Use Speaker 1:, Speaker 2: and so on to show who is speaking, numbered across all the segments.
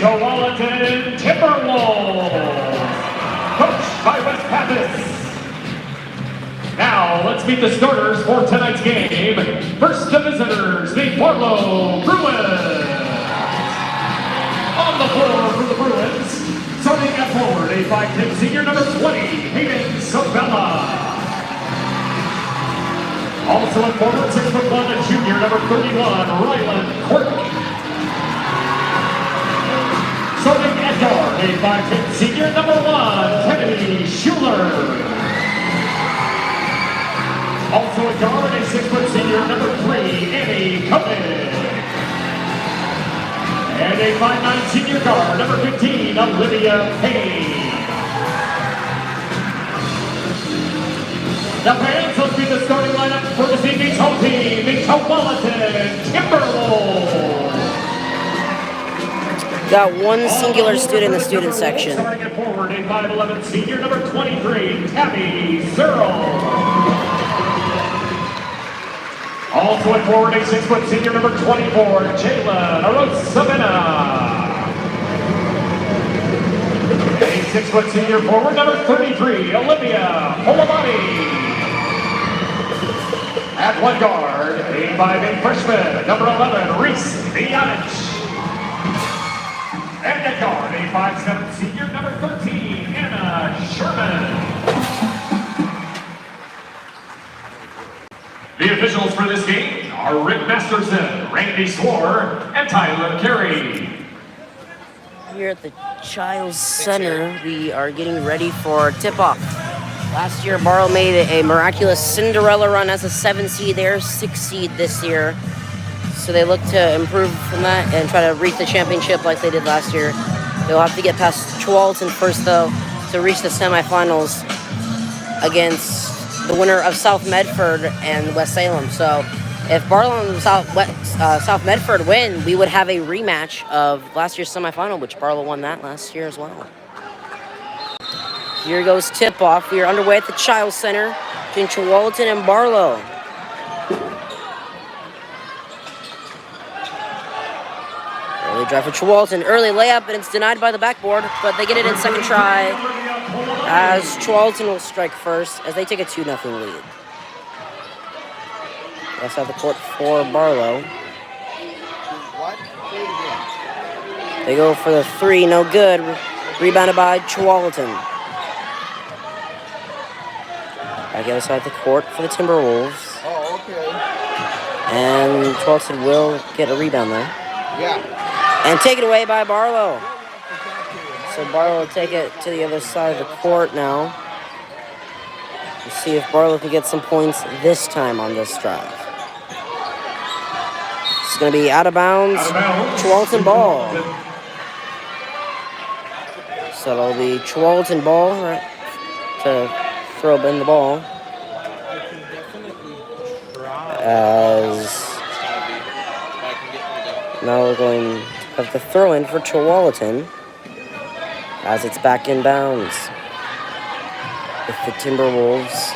Speaker 1: Tualatin Timberwolves, coached by Wes Pappas. Now, let's meet the starters for tonight's game. First, the visitors, the Barlow Bruins. On the floor for the Bruins, starting at forward, a 5'10" senior, number 20, Hayden Sabella. Also at forward, 6'1", a junior, number 31, Ryland Quirk. Starting at guard, a 5'10" senior, number 1, Kennedy Schuler. Also at guard, a 6' senior, number 3, Annie Cohen. And a 5'9" senior guard, number 15, Olivia Payne. Now fans, let's meet the starting lineup for this evening's home team, the Tualatin Timberwolves.
Speaker 2: Got one singular student in the student section.
Speaker 1: Starting at forward, a 5'11" senior, number 23, Tabby Searle. Also at forward, a 6' senior, number 24, Jayla Arosavena. A 6' senior forward, number 33, Olivia Polamani. At one guard, a 5'8" freshman, number 11, Reese Vianich. And at guard, a 5'7" senior, number 13, Anna Sherman. The officials for this game are Rick Masterson, Randy Swore, and Tyler Carey.
Speaker 2: Here at the Chiles Center, we are getting ready for tip-off. Last year, Barlow made a miraculous Cinderella run as a 7 seed. They're 6 seed this year. So they look to improve from that and try to reach the championship like they did last year. They'll have to get past Tualatin first, though, to reach the semifinals against the winner of South Medford and West Salem. So if Barlow and South Medford win, we would have a rematch of last year's semifinal, which Barlow won that last year as well. Here goes tip-off. We are underway at the Chiles Center between Tualatin and Barlow. Early drive for Tualatin. Early layup, and it's denied by the backboard, but they get it in second try as Tualatin will strike first as they take a 2-0 lead. Let's have the court for Barlow. They go for the 3, no good. Rebounded by Tualatin. Back outside the court for the Timberwolves.
Speaker 3: Oh, okay.
Speaker 2: And Tualatin will get a rebound there.
Speaker 3: Yeah.
Speaker 2: And taken away by Barlow. So Barlow will take it to the other side of the court now. We'll see if Barlow can get some points this time on this drive. It's going to be out of bounds. Tualatin ball. So it'll be Tualatin ball to throw in the ball. As now we're going to have the throw in for Tualatin as it's back in bounds with the Timberwolves.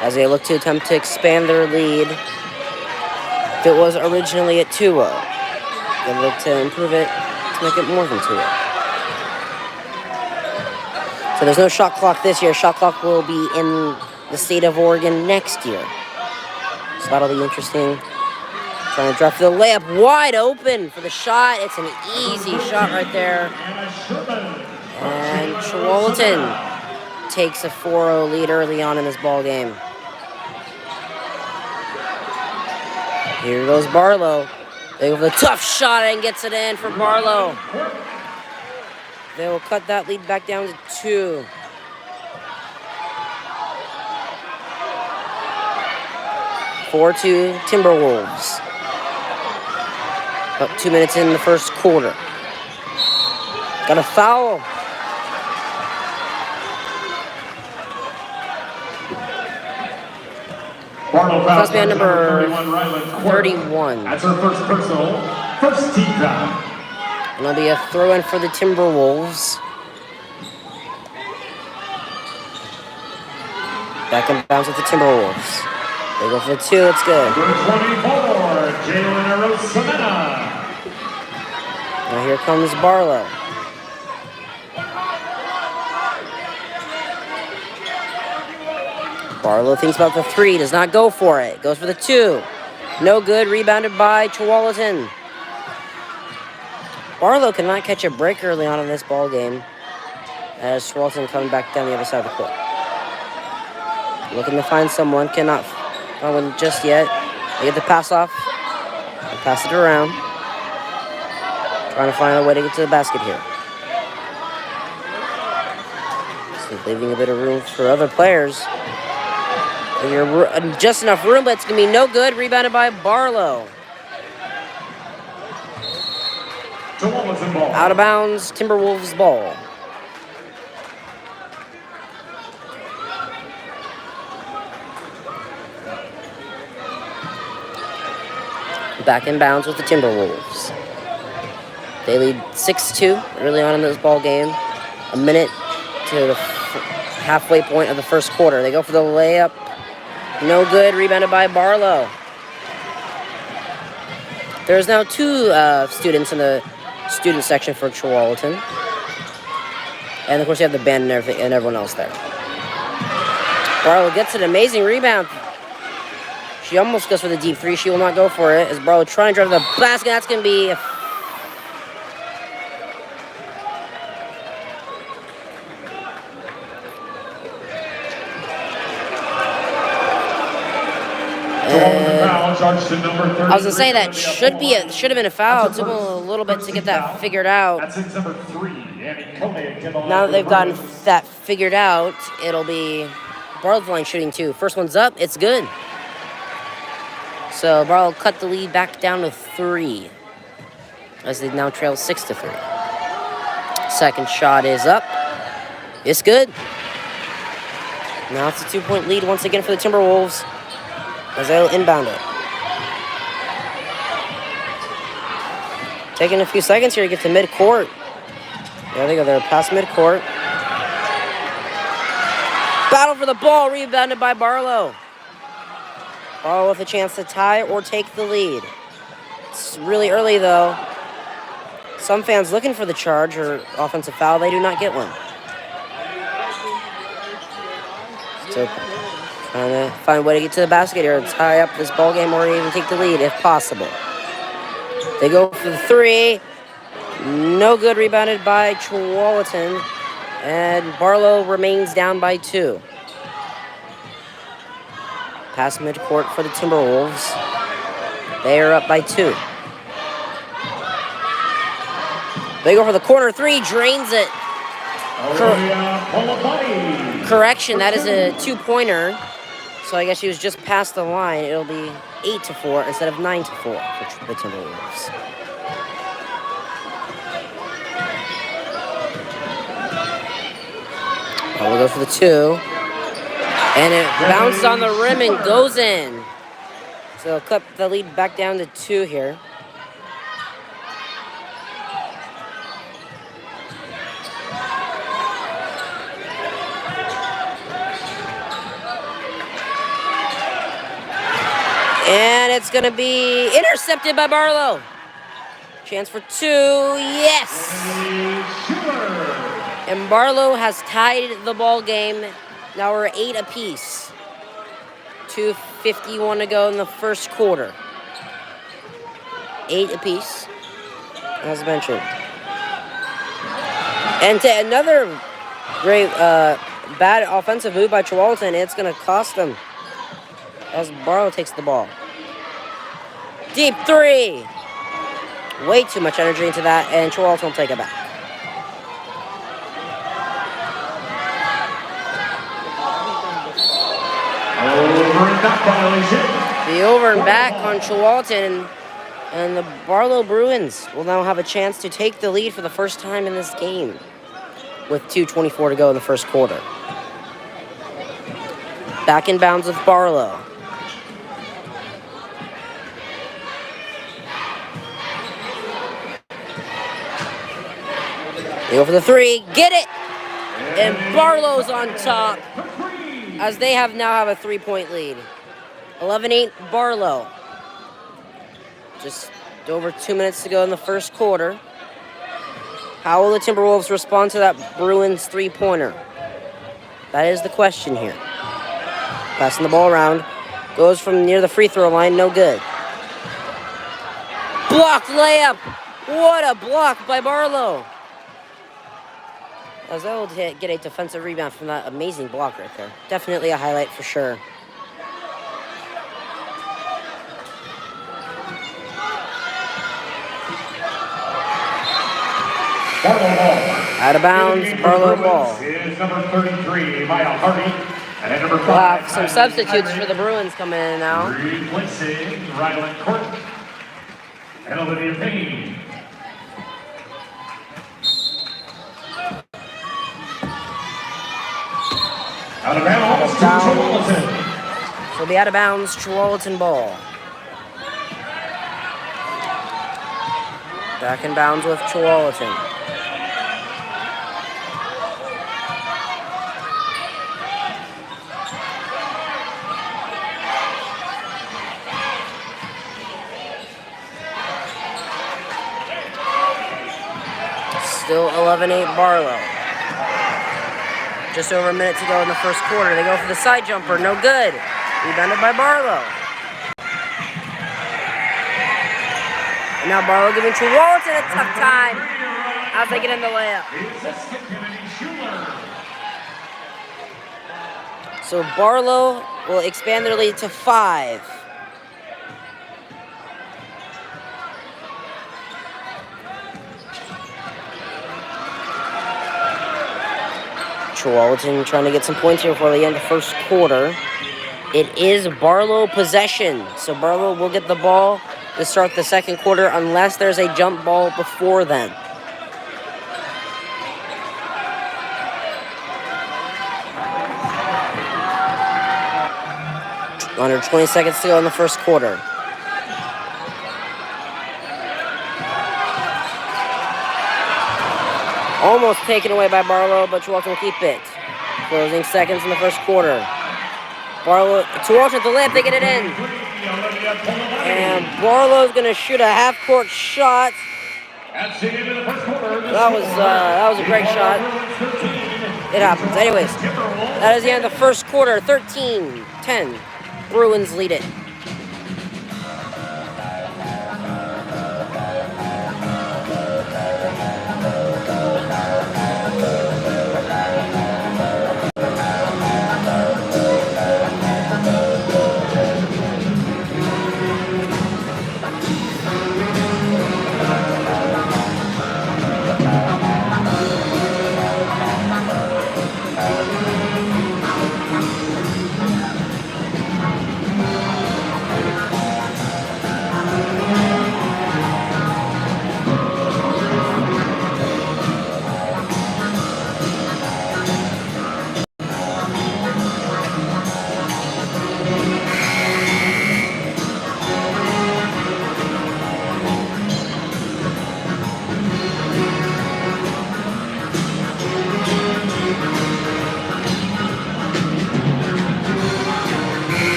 Speaker 2: As they look to attempt to expand their lead. If it was originally at 2-0, they look to improve it to make it more than 2-0. So there's no shot clock this year. Shot clock will be in the state of Oregon next year. So that'll be interesting. Trying to drive for the layup, wide open for the shot. It's an easy shot right there. And Tualatin takes a 4-0 lead early on in this ball game. Here goes Barlow. They go for the tough shot and gets it in for Barlow. They will cut that lead back down to 2. (4-2) Timberwolves. About 2 minutes in the first quarter. Got a foul. Must be on number 31.
Speaker 1: That's her first personal, first team foul.
Speaker 2: And it'll be a throw-in for the Timberwolves. Back in bounds with the Timberwolves. They go for the 2, it's good.
Speaker 1: Number 24,
Speaker 2: Now here comes Barlow. Barlow thinks about the 3, does not go for it. Goes for the 2. No good, rebounded by Tualatin. Barlow cannot catch a break early on in this ball game, as Tualatin coming back down the other side of the court. Looking to find someone, cannot find one just yet. They get the pass off, they pass it around. Trying to find a way to get to the basket here. So leaving a bit of room for other players. Just enough room, but it's going to be no good. Rebounded by Barlow. Out of bounds, Timberwolves ball. Back in bounds with the Timberwolves. They lead 6-2 early on in this ball game. A minute to the halfway point of the first quarter. They go for the layup. No good. Rebounded by Barlow. There's now 2 students in the student section for Tualatin. And of course you have the band and everything and everyone else there. Barlow gets an amazing rebound. She almost goes for the deep 3. She will not go for it. As Barlow trying to drive the basket. That's going to be... I was gonna say that should have been a foul. It took them a little bit to get that figured out. Now that they've gotten that figured out, it'll be Barlow's line shooting 2. First one's up, it's good. So Barlow cut the lead back down to 3, as they now trail 6-3. Second shot is up, it's good. Now it's a 2-point lead once again for the Timberwolves, as they'll inbound it. Taking a few seconds here to get to midcourt. There they go, they're past midcourt. Battle for the ball, rebounded by Barlow. Barlow with a chance to tie or take the lead. It's really early though. Some fans looking for the charge or offensive foul, they do not get one. So trying to find a way to get to the basket here, tie up this ball game or even take the lead if possible. They go for the 3. No good, rebounded by Tualatin. And Barlow remains down by 2. Pass midcourt for the Timberwolves. They are up by 2. They go for the corner 3, drains it. Correction, that is a 2-pointer. So I guess she was just past the line. It'll be 8-4 instead of 9-4 for the Timberwolves. We'll go for the 2. And it bounced on the rim and goes in. So they'll cut the lead back down to 2 here. And it's going to be intercepted by Barlow. Chance for 2. Yes! And Barlow has tied the ball game. Now we're 8 apiece. 2:51 to go in the first quarter. 8 apiece, as mentioned. And to another great bad offensive move by Tualatin. It's going to cost them as Barlow takes the ball. Deep 3. Way too much energy into that, and Tualatin will take it back. The over and back on Tualatin, and the Barlow Bruins will now have a chance to take the lead for the first time in this game with 2:24 to go in the first quarter. Back in bounds with Barlow. They go for the 3, get it! And Barlow's on top, as they now have a 3-point lead. 11-8 Barlow. Just over 2 minutes to go in the first quarter. How will the Timberwolves respond to that Bruins three-pointer? That is the question here. Passing the ball around. Goes from near the free throw line. No good. Blocked layup. What a block by Barlow. I was able to get a defensive rebound from that amazing block right there. Definitely a highlight for sure.
Speaker 1: Barlow ball.
Speaker 2: Out of bounds, Barlow ball.
Speaker 1: Is number 33, Maya Hardy. And at number 5,
Speaker 2: We'll have some substitutes for the Bruins coming in now.
Speaker 1: Replacing Ryland Court and Olivia Payne. Out of bounds to Tualatin.
Speaker 2: So it'll be out of bounds, Tualatin ball. Back in bounds with Tualatin. Still 11-8 Barlow. Just over a minute to go in the first quarter. They go for the side jumper. No good. Rebounded by Barlow. And now Barlow giving Tualatin a tough time as they get in the layup. So Barlow will expand their lead to 5. Tualatin trying to get some points here before the end of the first quarter. It is Barlow possession. So Barlow will get the ball to start the second quarter unless there's a jump ball before then. Under 20 seconds to go in the first quarter. Almost taken away by Barlow, but Tualatin will keep it. Closing seconds in the first quarter. Barlow, Tualatin at the lip, they get it in. And Barlow's gonna shoot a half-court shot. That was a great shot. It happens. Anyways, that is the end of the first quarter. 13-10. Bruins lead it.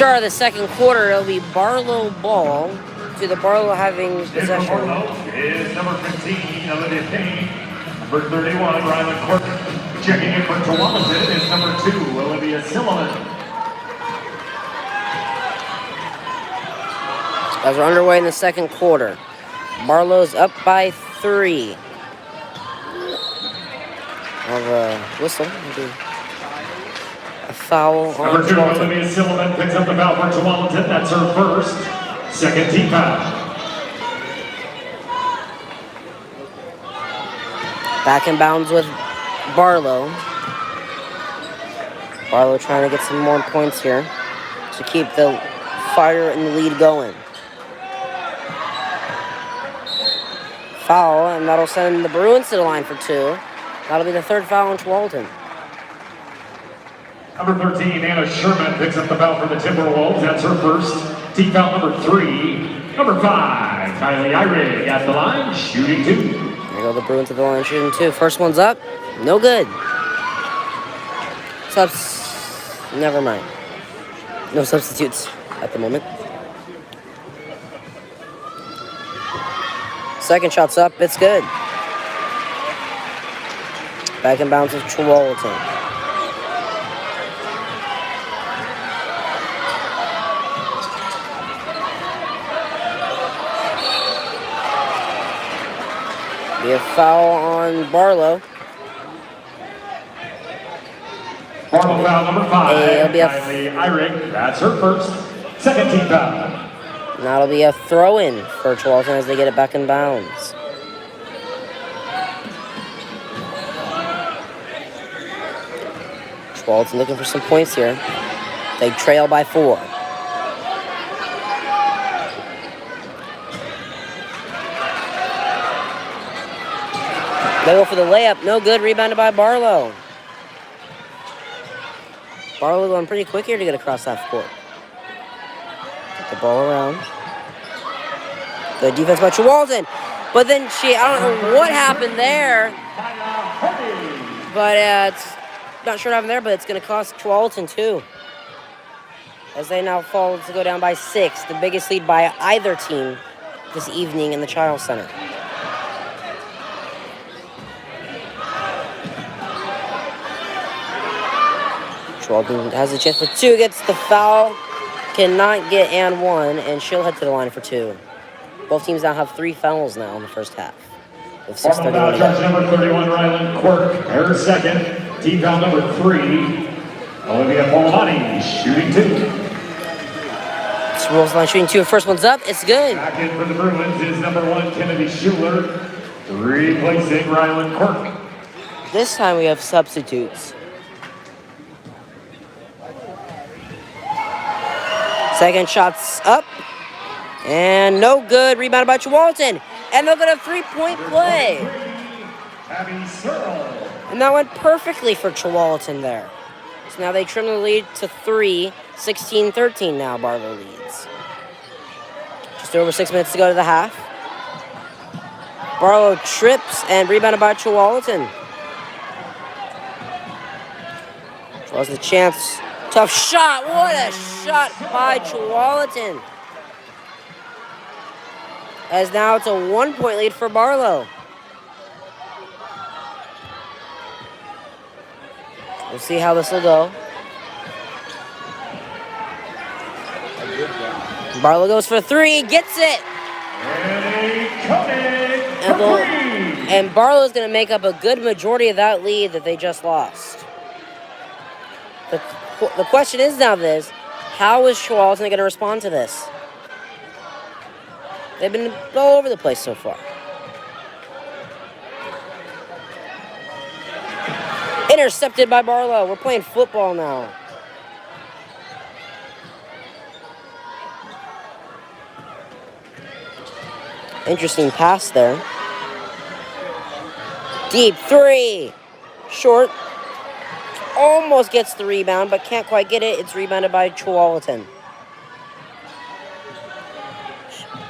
Speaker 2: Start of the second quarter, it'll be Barlow ball to the Barlow having possession.
Speaker 1: Barlow is number 15, Olivia Payne. Number 31, Ryland Court. Checking in for Tualatin is number 2, Olivia Silliman.
Speaker 2: As we're underway in the second quarter, Barlow's up by 3. Of a whistle. A foul on
Speaker 1: Number 2,
Speaker 2: Tualatin.
Speaker 1: Olivia Silliman picks up the foul for Tualatin. That's her first. Second team foul.
Speaker 2: Back in bounds with Barlow. Barlow trying to get some more points here to keep the fire and the lead going. Foul, and that'll send the Bruins to the line for 2. That'll be the third foul on Tualatin.
Speaker 1: Number 13, Anna Sherman picks up the foul for the Timberwolves. That's her first. Team foul number 3. Number 5, Kylie Eyrig at the line, shooting 2.
Speaker 2: There go the Bruins at the line, shooting 2. First one's up, no good. Never mind. No substitutes at the moment. Second shot's up. It's good. Back in bounds of Tualatin. Be a foul on Barlow.
Speaker 1: Barlow foul number 5.
Speaker 2: It'll be a
Speaker 1: Kylie Eyrig. That's her first. Second team foul.
Speaker 2: And that'll be a throw-in for Tualatin as they get it back in bounds. Tualatin looking for some points here. They trail by 4. They go for the layup. No good. Rebounded by Barlow. Barlow going pretty quick here to get across half court. Get the ball around. Good defense by Tualatin. But then I don't know what happened there. But it's not sure what happened there, but it's going to cost Tualatin 2. As they now fall to go down by 6. The biggest lead by either team this evening in the Chiles Center. Tualatin has a chance for 2, gets the foul, cannot get and 1, and she'll head to the line for 2. Both teams now have 3 fouls now in the first half. With 6:31 to go.
Speaker 1: Number 31, Rylan Quirk, her second. Team foul number 3, Olivia Polani, shooting 2.
Speaker 2: Rolls line shooting 2. First one's up. It's good.
Speaker 1: Back in for the Bruins is number 1, Kennedy Schuler, replacing Rylan Quirk.
Speaker 2: This time we have substitutes. Second shot's up. And no good. Rebounded by Tualatin. And they'll get a 3-point play. And that went perfectly for Tualatin there. So now they trim the lead to 3. 16-13 now, Barlow leads. Just over 6 minutes to go to the half. Barlow trips and rebounded by Tualatin. Draws the chance. Tough shot. What a shot by Tualatin. As now it's a 1-point lead for Barlow. We'll see how this will go. Barlow goes for 3, gets it. And Barlow's going to make up a good majority of that lead that they just lost. The question is now this, how is Tualatin going to respond to this? They've been all over the place so far. Intercepted by Barlow. We're playing football now. Interesting pass there. Deep 3. Short. Almost gets the rebound, but can't quite get it. It's rebounded by Tualatin.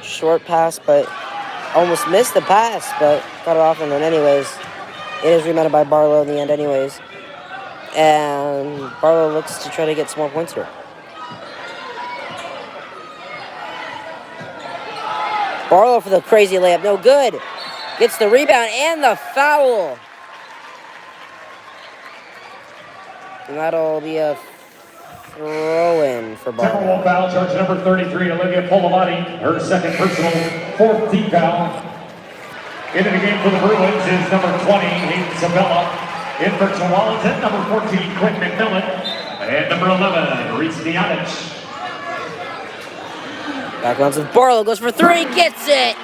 Speaker 2: Short pass, but almost missed the pass, but got it off. And then anyways, it is rebounded by Barlow in the end anyways. And Barlow looks to try to get some more points here. Barlow for the crazy layup, no good. Gets the rebound and the foul. And that'll be a throw-in for Barlow.
Speaker 1: Timberwolves foul, charge number 33, Olivia Polivati, her second personal, 4th team foul. Into the game for the Bruins is number 20, Hayden Sabella. In for Tualatin, number 14, Quinn McMillan. And number 11, Reese Dianich.
Speaker 2: Back runs with Barlow, goes for 3, gets it!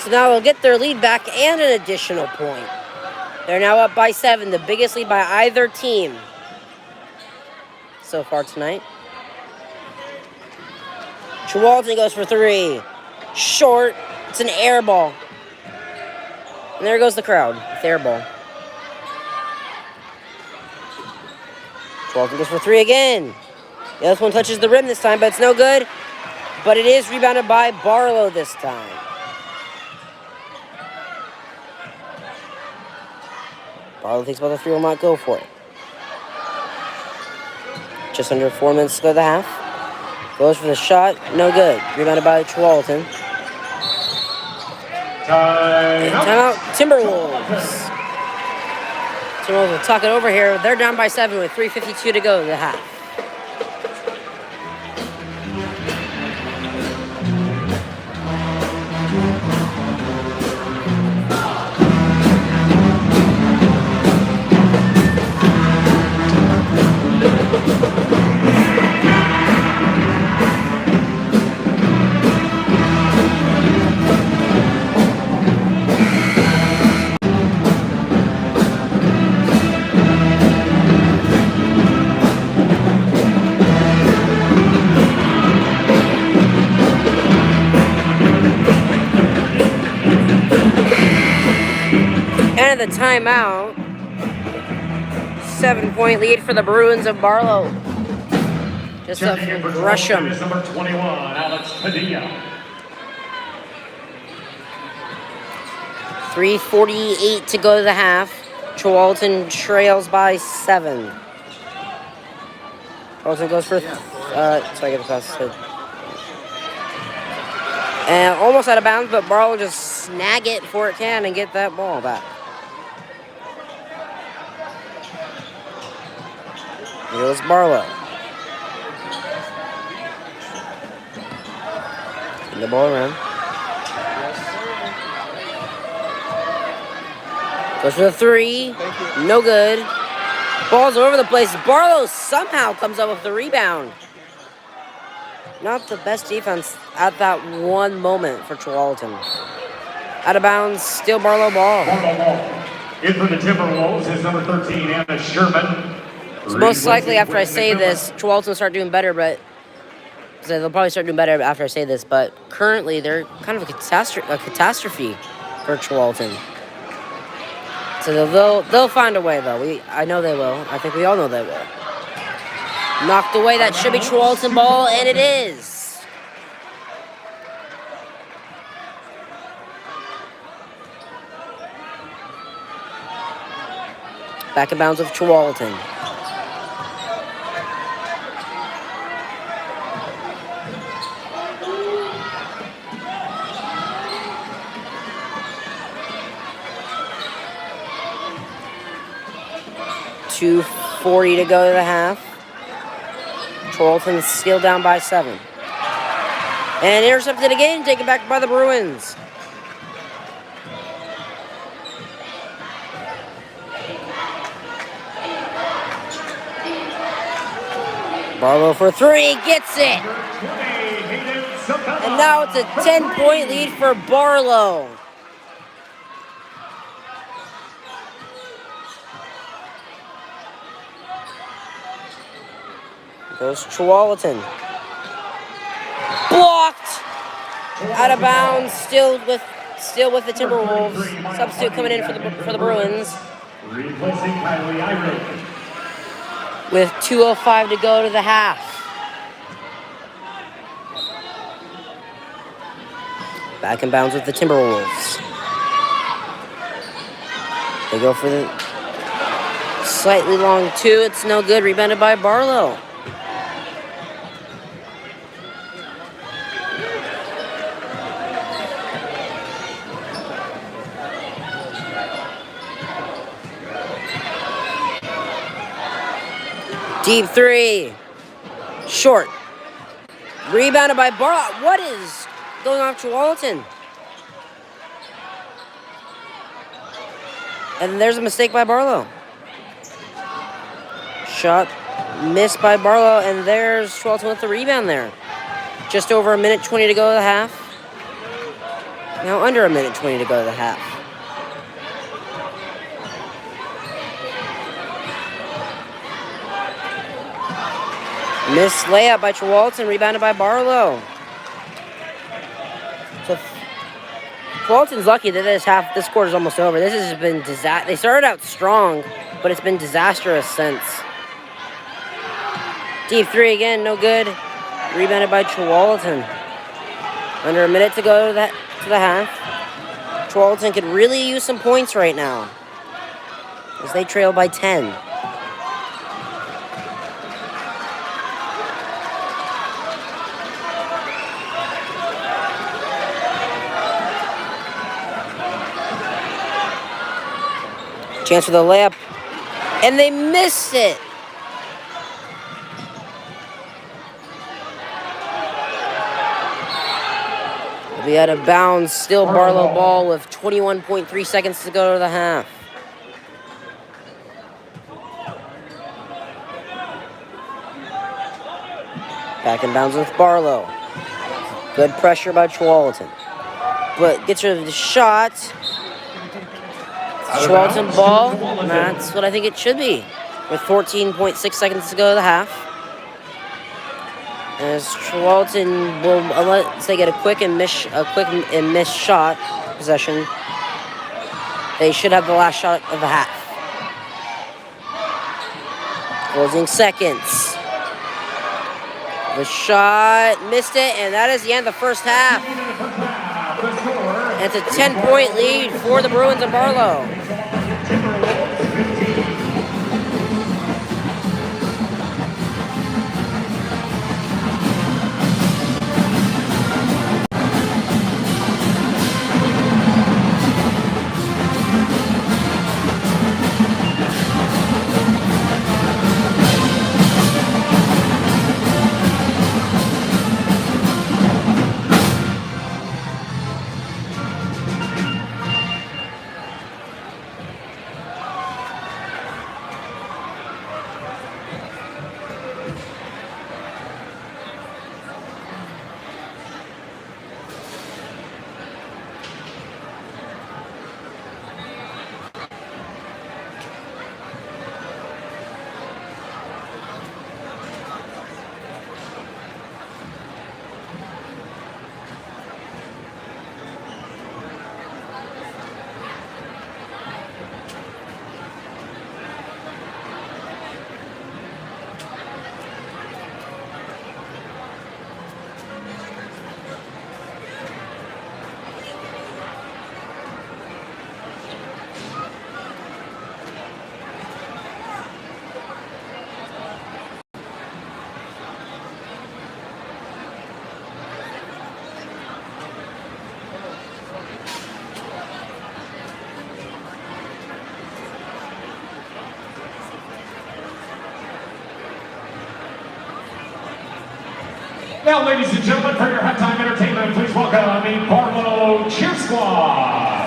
Speaker 2: So now they'll get their lead back and an additional point. They're now up by 7, the biggest lead by either team so far tonight. Tualatin goes for 3. Short. It's an air ball. And there goes the crowd with the air ball. Tualatin goes for 3 again. The other one touches the rim this time, but it's no good. But it is rebounded by Barlow this time. Barlow thinks about the 3, will not go for it. Just under 4 minutes to go to the half. Goes for the shot. No good. Rebounded by Tualatin. Timeout. Timberwolves. Timberwolves will tuck it over here. They're down by 7 with 3:52 to go in the half. And the timeout. 7-point lead for the Bruins of Barlow. Just up Gresham.
Speaker 1: Number 21, Alex Padilla.
Speaker 2: 3:48 to go to the half. Tualatin trails by 7. Tualatin goes for, so I get the pass. And almost out of bounds, but Barlow just snag it before it can and get that ball back. Here goes Barlow. Get the ball around. Goes for the 3. No good. Ball's over the place. Barlow somehow comes up with the rebound. Not the best defense at that one moment for Tualatin. Out of bounds, still Barlow ball.
Speaker 1: In for the Timberwolves is number 13, Anna Sherman.
Speaker 2: So most likely after I say this, Tualatin will start doing better, but so they'll probably start doing better after I say this, but currently they're kind of a catastrophe for Tualatin. So they'll find a way though. I know they will. I think we all know they will. Knocked away, that should be Tualatin ball, and it is. Back in bounds with Tualatin. .240 to go to the half. Tualatin still down by 7. And intercepted again, taken back by the Bruins. Barlow for 3, gets it! And now it's a 10-point lead for Barlow. Goes Tualatin. Blocked! Out of bounds, still with the Timberwolves. Substitute coming in for the Bruins.
Speaker 1: Replacing Kylie
Speaker 2: With 2:05 to go to the half. Back in bounds with the Timberwolves. They go for the slightly long 2. It's no good. Rebounded by Barlow. Deep 3. Short. Rebounded by Barlow. What is going on Tualatin? And there's a mistake by Barlow. Shot missed by Barlow, and there's Tualatin with the rebound there. Just over 1:20 to go to the half. Now under 1:20 to go to the half. Missed layup by Tualatin, rebounded by Barlow. So Tualatin's lucky that this quarter's almost over. This has been disaster. They started out strong, but it's been disastrous since. Deep 3 again, no good. Rebounded by Tualatin. Under 1 minute to go to the half. Tualatin could really use some points right now, as they trail by 10. . Chance for the layup. And they missed it. It'll be out of bounds. Still Barlow ball with 21.3 seconds to go to the half. Back in bounds with Barlow. Good pressure by Tualatin. But gets rid of the shot. Tualatin ball. That's what I think it should be. With 14.6 seconds to go to the half. As Tualatin will, let's say, get a quick and miss shot possession. They should have the last shot of the half. Closing seconds. The shot missed it, and that is the end of the first half. And it's a 10-point lead for the Bruins and Barlow.
Speaker 1: Now, ladies and gentlemen, for your halftime entertainment, please welcome the Barlow Cheer Squad.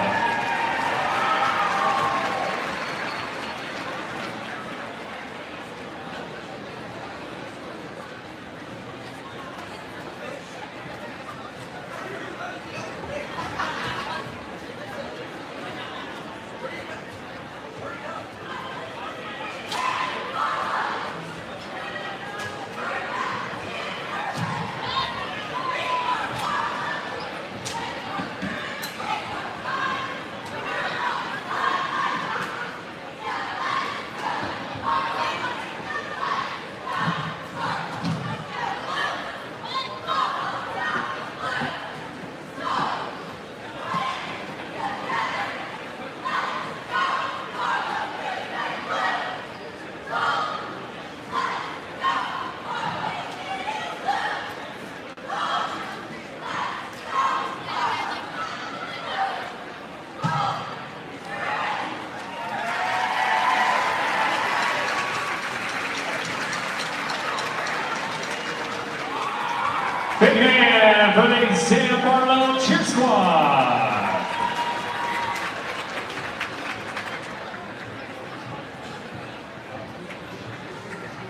Speaker 1: Big hand for the Santa Barlow Cheer Squad.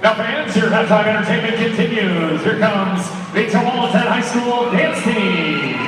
Speaker 1: Now fans, your halftime entertainment continues. Here comes the Tualatin High School dance team.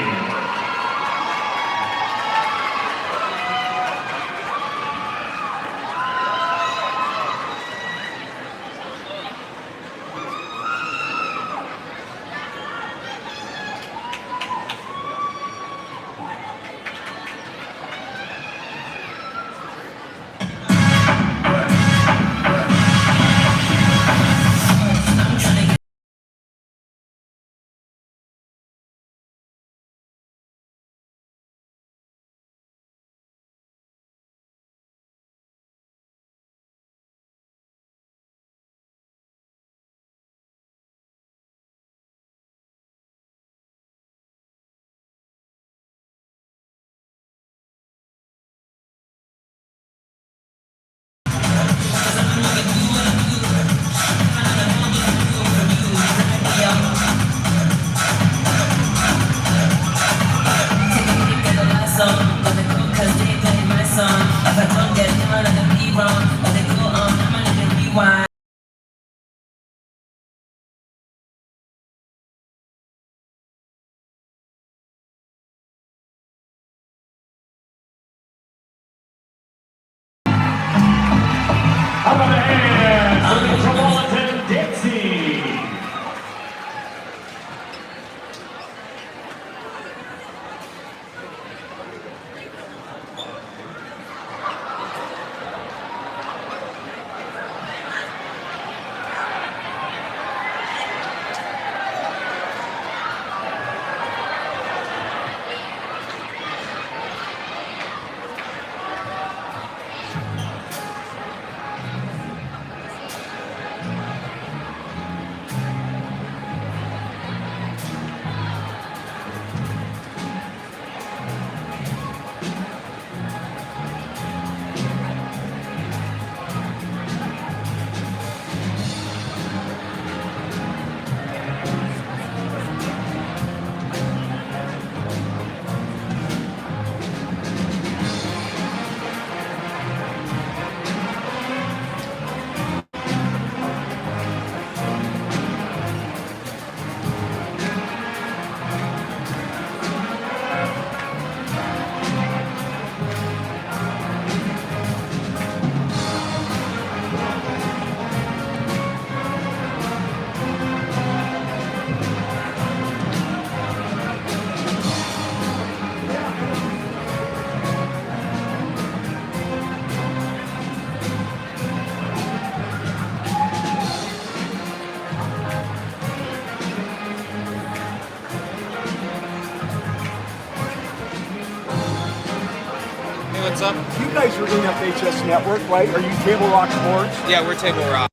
Speaker 3: what's up?
Speaker 4: You guys are in FHS Network, right? Are you Table Rock Sports?
Speaker 3: Yeah, we're Table Rock.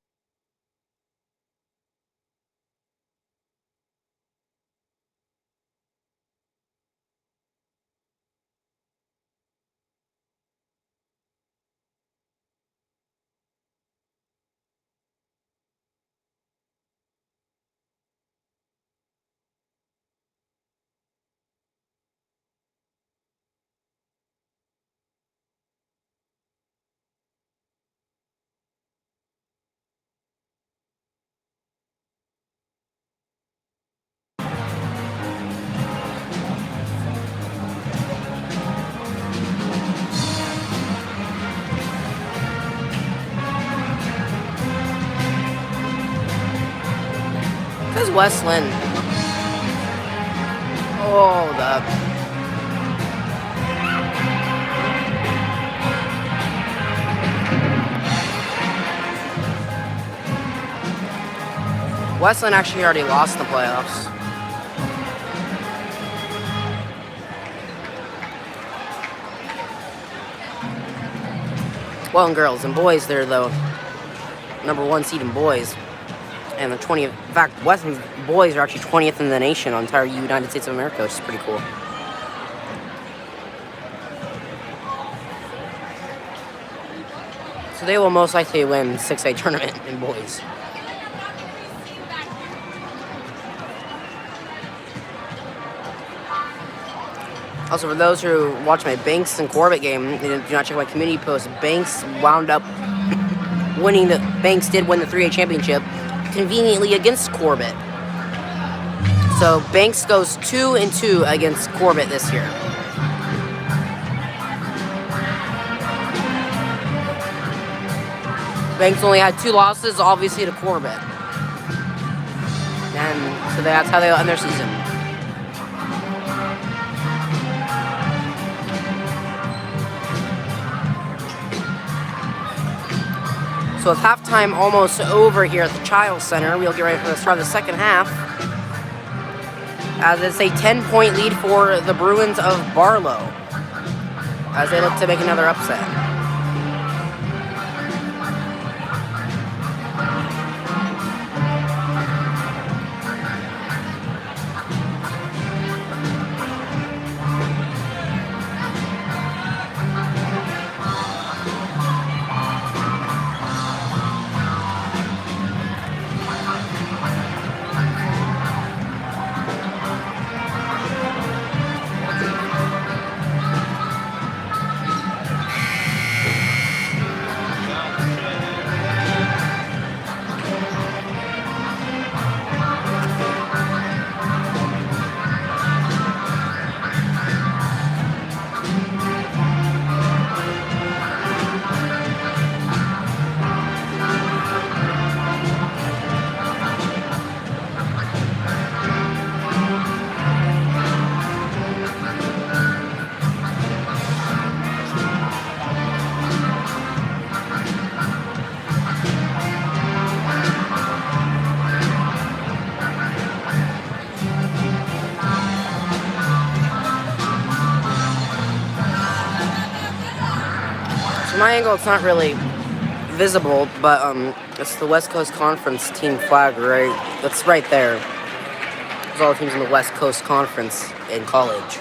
Speaker 2: There's Westland. Oh, the... Westland actually already lost the playoffs. Well, in girls and boys, they're the #1 seed in boys. And the 20th, in fact, Westland's boys are actually 20th in the nation on entire United States of America, which is pretty cool. So they will most likely win 6A tournament in boys. Also, for those who watch my Banks and Corbett game, and do not check my community post, Banks wound up winning Banks did win the 3A championship conveniently against Corbett. So Banks goes 2-2 against Corbett this year. Banks only had 2 losses, obviously, to Corbett. And so that's how they end their season. So with halftime almost over here at the Chiles Center, we'll get ready for the start of the second half. As it's a 10-point lead for the Bruins of Barlow, as they look to make another upset. From my angle, it's not really visible, but it's the West Coast Conference team flag, right? That's right there. There's all the teams in the West Coast Conference in college.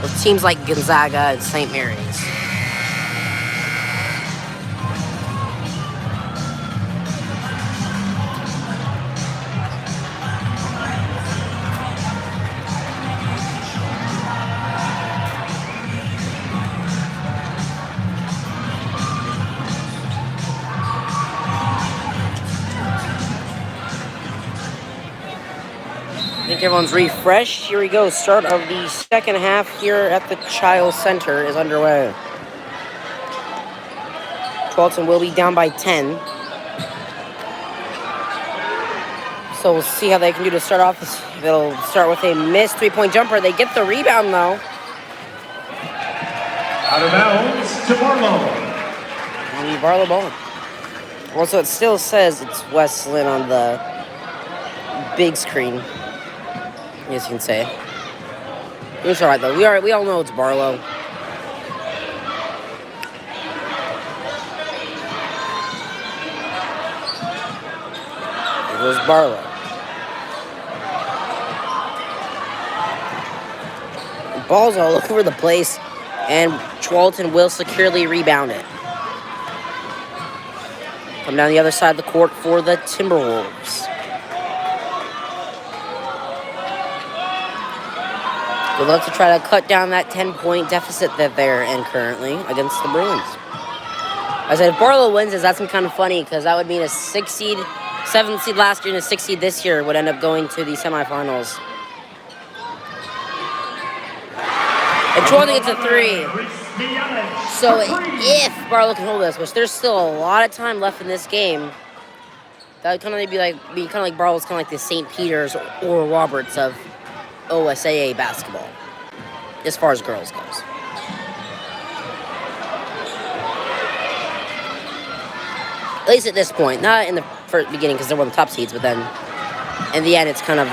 Speaker 2: With teams like Gonzaga and St. Mary's. I think everyone's refreshed. Here we go. Start of the second half here at the Chiles Center is underway. Tualatin will be down by 10. So we'll see how they can do to start off. They'll start with a missed 3-point jumper. They get the rebound though.
Speaker 1: Out of bounds to Barlow.
Speaker 2: And Barlow ball. Also, it still says it's Westland on the big screen. As you can say. It's alright though. We all know it's Barlow. goes Barlow. Ball's all over the place, and Tualatin will securely rebound it. Come down the other side of the court for the Timberwolves. Good luck to try to cut down that 10-point deficit that they're in currently against the Bruins. I said if Barlow wins this, that's kind of funny because that would mean a 6 seed, 7th seed last year and a 6 seed this year would end up going to the semifinals. And Tualatin gets a 3. So if Barlow can hold this, which there's still a lot of time left in this game, that would kind of be like Barlow's kind of like the St. Peter's or Roberts of OSAA basketball, as far as girls goes. At least at this point, not in the first beginning because they're one of the top seeds, but then in the end, it's kind of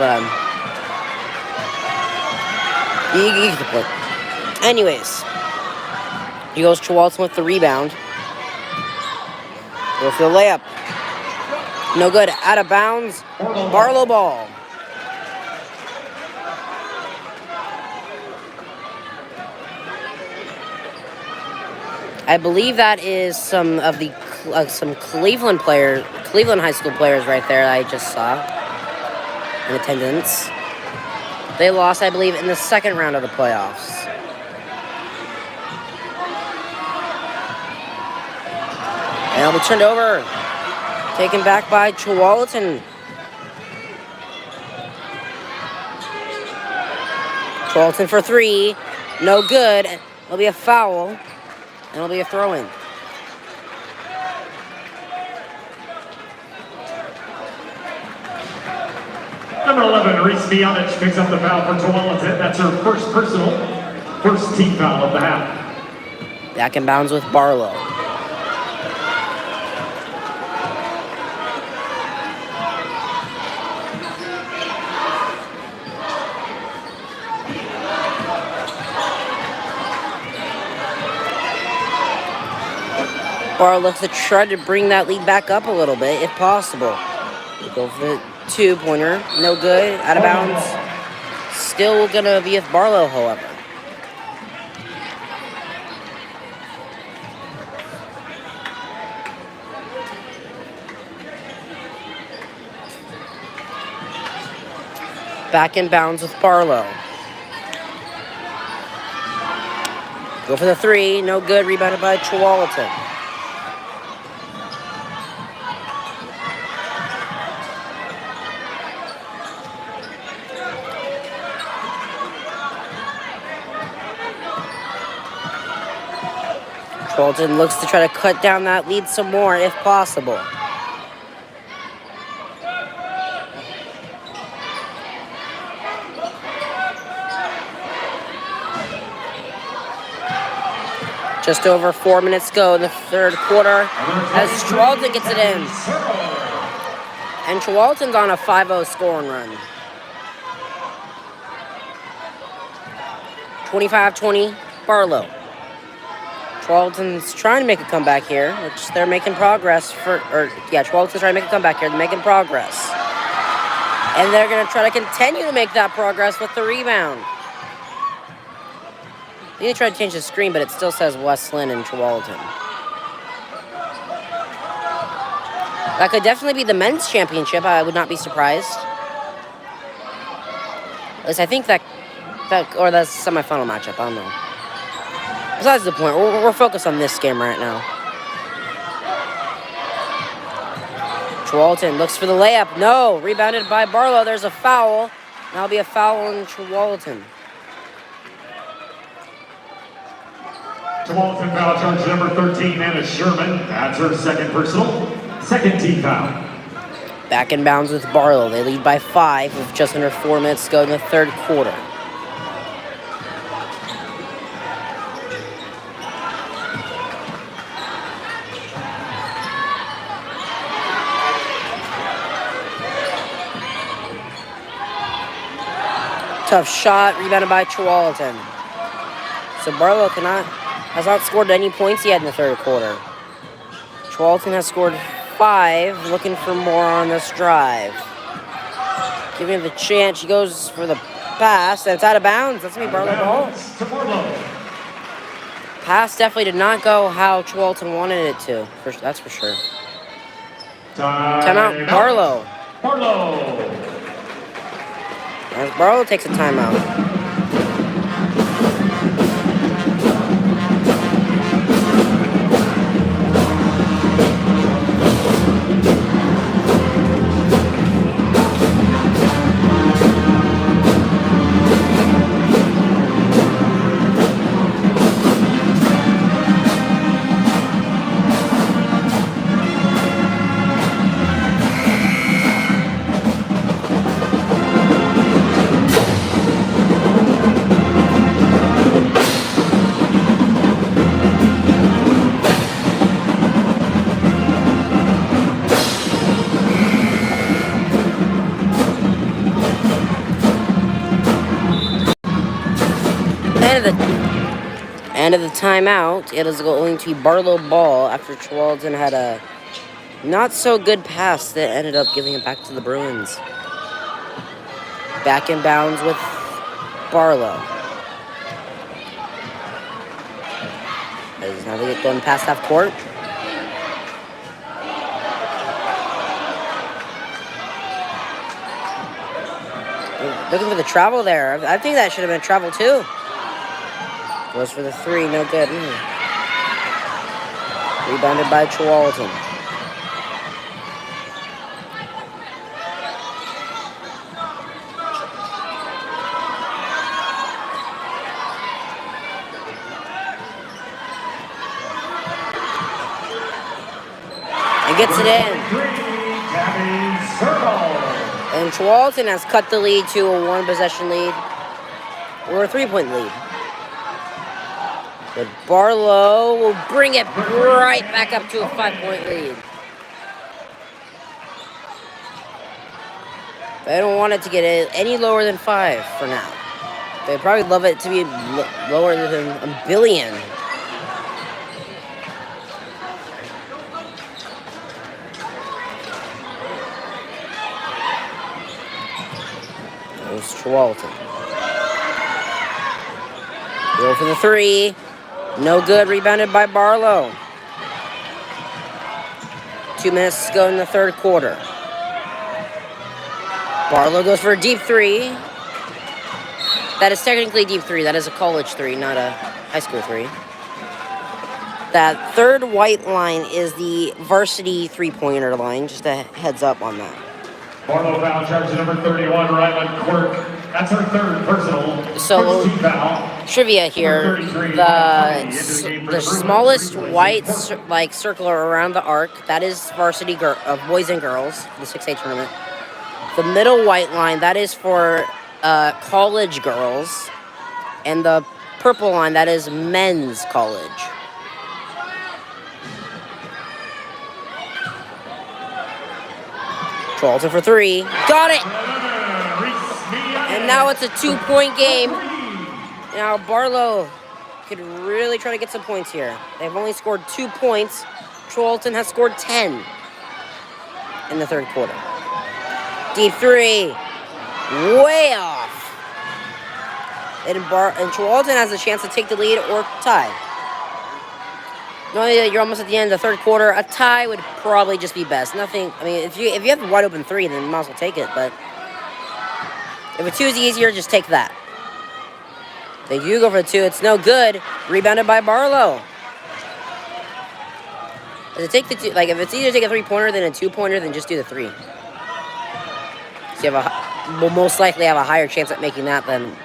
Speaker 2: you can put. Anyways, he goes Tualatin with the rebound. Go for the layup. No good. Out of bounds. Barlow ball. I believe that is some of the some Cleveland High School players right there that I just saw in attendance. They lost, I believe, in the second round of the playoffs. And it'll be turned over. Taken back by Tualatin. Tualatin for 3. No good. It'll be a foul. And it'll be a throw-in.
Speaker 1: Number 11, Reese Mianic picks up the foul for Tualatin. That's her first personal, first team foul of the half.
Speaker 2: Back in bounds with Barlow. Barlow looks to try to bring that lead back up a little bit, if possible. Go for the 2-pointer. No good. Out of bounds. Still going to be with Barlow, however. Back in bounds with Barlow. Go for the 3. No good. Rebounded by Tualatin. Tualatin looks to try to cut down that lead some more, if possible. Just over 4 minutes go in the third quarter as Tualatin gets it in. And Tualatin's on a 5-0 scoring run. 25-20, Barlow. Tualatin's trying to make a comeback here, which they're making progress Tualatin's trying to make a comeback here. They're making progress. And they're going to try to continue to make that progress with the rebound. They need to try to change the screen, but it still says Westland and Tualatin. That could definitely be the men's championship. I would not be surprised. At least I think or that's the semifinal matchup. I don't know. Besides the point, we're focused on this game right now. Tualatin looks for the layup. No, rebounded by Barlow. There's a foul. That'll be a foul on Tualatin.
Speaker 1: Tualatin foul charge number 13, Anna Sherman. That's her second personal, second team foul.
Speaker 2: Back in bounds with Barlow. They lead by 5 with just under 4 minutes to go in the third quarter. Tough shot, rebounded by Tualatin. So Barlow has not scored any points yet in the third quarter. Tualatin has scored 5, looking for more on this drive. Giving him the chance. She goes for the pass, and it's out of bounds. That's going to be Barlow ball. Pass definitely did not go how Tualatin wanted it to. That's for sure. Timeout, Barlow. As Barlow takes a timeout. End of the timeout. It is going to be Barlow ball after Tualatin had a not so good pass that ended up giving it back to the Bruins. Back in bounds with Barlow. As now they get going past half court. Looking for the travel there. I think that should have been travel too. Goes for the 3, no good. Rebounded by Tualatin. And gets it in. And Tualatin has cut the lead to a 1-possession lead. Or a 3-point lead. But Barlow will bring it right back up to a 5-point lead. They don't want it to get any lower than 5 for now. They'd probably love it to be lower than a billion. There's Tualatin. Go for the 3. No good, rebounded by Barlow. 2 minutes to go in the third quarter. Barlow goes for a deep 3. That is technically deep 3. That is a college 3, not a high school 3. That third white line is the varsity 3-pointer line. Just a heads up on that.
Speaker 1: Barlow foul charge number 31, Ryland Quirk. That's her third personal.
Speaker 2: So,
Speaker 1: foul.
Speaker 2: Trivia here: the smallest white circle around the arc, that is varsity boys and girls, the 6A tournament. The middle white line, that is for college girls, and the purple line, that is men's college. Tualatin for 3. Got it! And now it's a 2-point game. Now Barlow could really try to get some points here. They've only scored 2 points. Tualatin has scored 10 in the third quarter. Deep 3. Way off. And Tualatin has a chance to take the lead or tie. Knowing that you're almost at the end of the third quarter, a tie would probably just be best. Nothing. I mean, if you have a wide open 3, then you might as well take it. But if a 2 is easier, just take that. They do go for the 2. It's no good. Rebounded by Barlow. Does it take the 2? Like, if it's easier to take a 3-pointer than a 2-pointer, then just do the 3. So you will most likely have a higher chance at making that than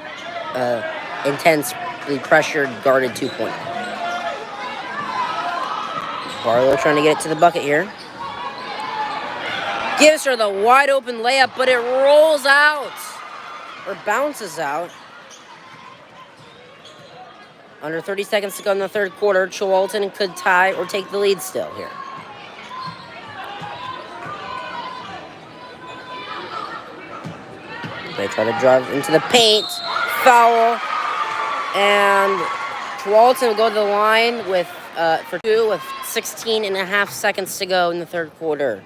Speaker 2: intensely pressured, guarded 2-pointer. Barlow trying to get it to the bucket here. Gives her the wide open layup, but it rolls out. Or bounces out. Under 30 seconds to go in the third quarter. Tualatin could tie or take the lead still here. They try to drive into the paint. Foul. And Tualatin will go to the line with for 2 with 16.5 seconds to go in the third quarter.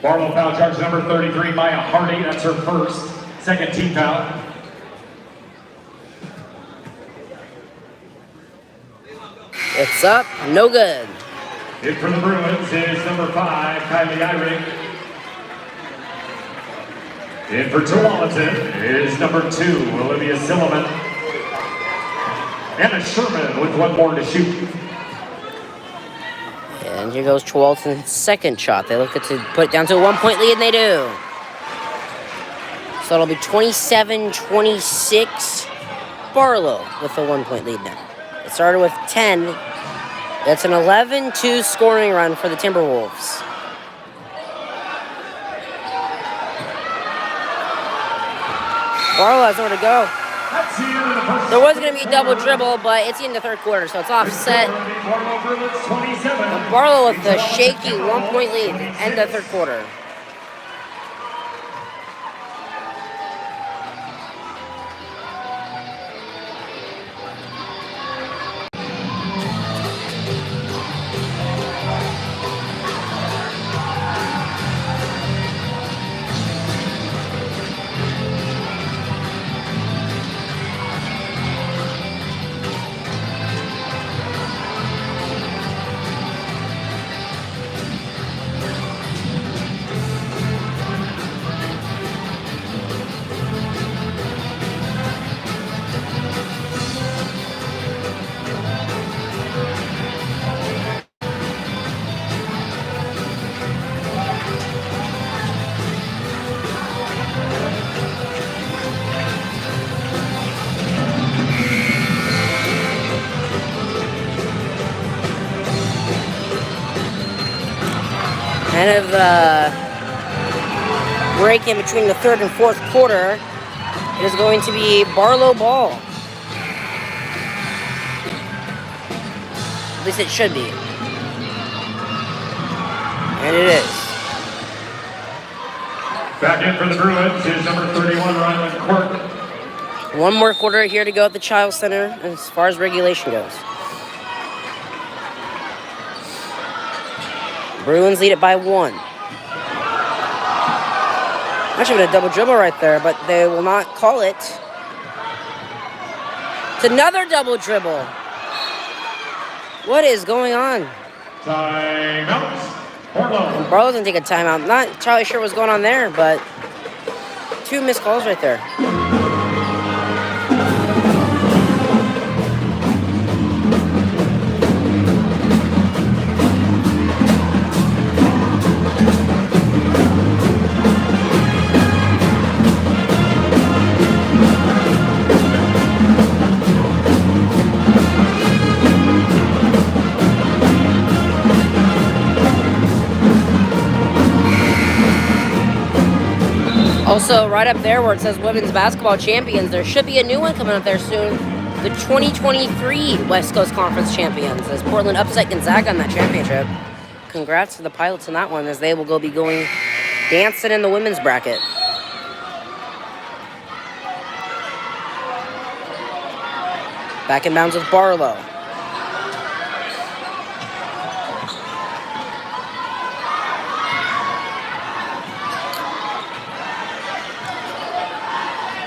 Speaker 1: Barlow foul charge number 33, Maya Hardy. That's her first. Second team foul.
Speaker 2: It's up, no good.
Speaker 1: In for the Bruins is number 5, Kylie Eyring. In for Tualatin is number 2, Olivia Silliman. Anna Sherman with one more to shoot.
Speaker 2: And here goes Tualatin's second shot. They look to put it down to a 1-point lead, and they do. So it'll be 27-26. Barlow with a 1-point lead now. It started with 10. That's an 11-2 scoring run for the Timberwolves. Barlow has nowhere to go. There was going to be a double dribble, but it's in the third quarter, so it's offset. And Barlow with the shaky 1-point lead, end of the third quarter. Kind of break in between the third and fourth quarter. It is going to be Barlow ball. At least it should be. And it is.
Speaker 1: Back in for the Bruins is number 31, Ryland Court.
Speaker 2: One more quarter here to go at the Chiles Center as far as regulation goes. Bruins lead it by 1. Actually, been a double dribble right there, but they will not call it. It's another double dribble. What is going on?
Speaker 1: Timeout. Barlow.
Speaker 2: Barlow's gonna take a timeout. Not entirely sure what's going on there, but 2 missed calls right there. Also, right up there where it says Women's Basketball Champions, there should be a new one coming up there soon. The 2023 West Coast Conference Champions, as Portland upset Gonzaga on that championship. Congrats to the Pilots on that one, as they will be going dancing in the women's bracket. Back in bounds with Barlow.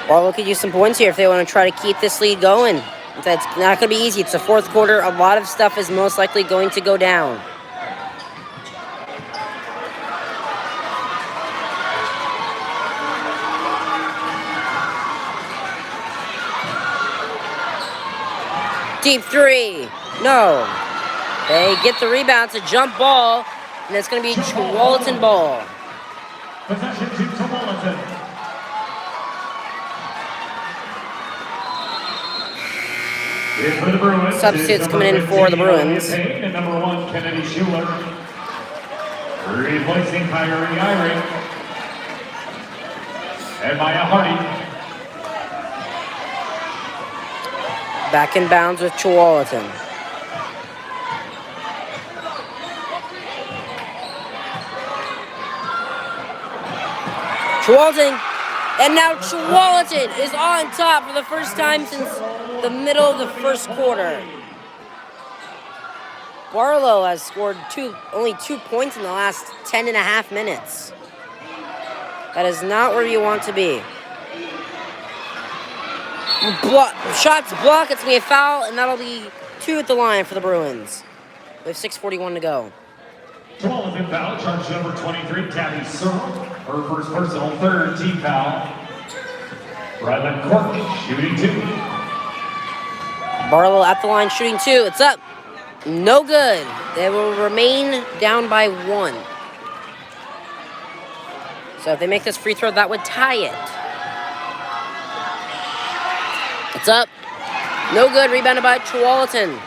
Speaker 2: Barlow could use some points here if they want to try to keep this lead going. That's not going to be easy. It's the fourth quarter. A lot of stuff is most likely going to go down. Deep 3. No. They get the rebound. It's a jump ball, and it's going to be Tualatin ball.
Speaker 1: Possession to Tualatin. For the Bruins,
Speaker 2: substitutes coming in for the Bruins.
Speaker 1: And number 1, Kennedy Schuler. Replacing Kyrie Eyring. And Maya Hardy.
Speaker 2: Back in bounds with Tualatin. Tualatin And now Tualatin is on top for the first time since the middle of the first quarter. Barlow has scored only 2 points in the last 10.5 minutes. That is not where you want to be. Shots blocked, it's going to be a foul, and that'll be 2 at the line for the Bruins. We have 6:41 to go.
Speaker 1: 12th foul, charge number 23, Tabby Searle. Her first personal, third team foul. Ryland Courtney shooting 2.
Speaker 2: Barlow at the line shooting 2. It's up. No good. They will remain down by 1. So if they make this free throw, that would tie it. It's up. No good. Rebounded by Tualatin.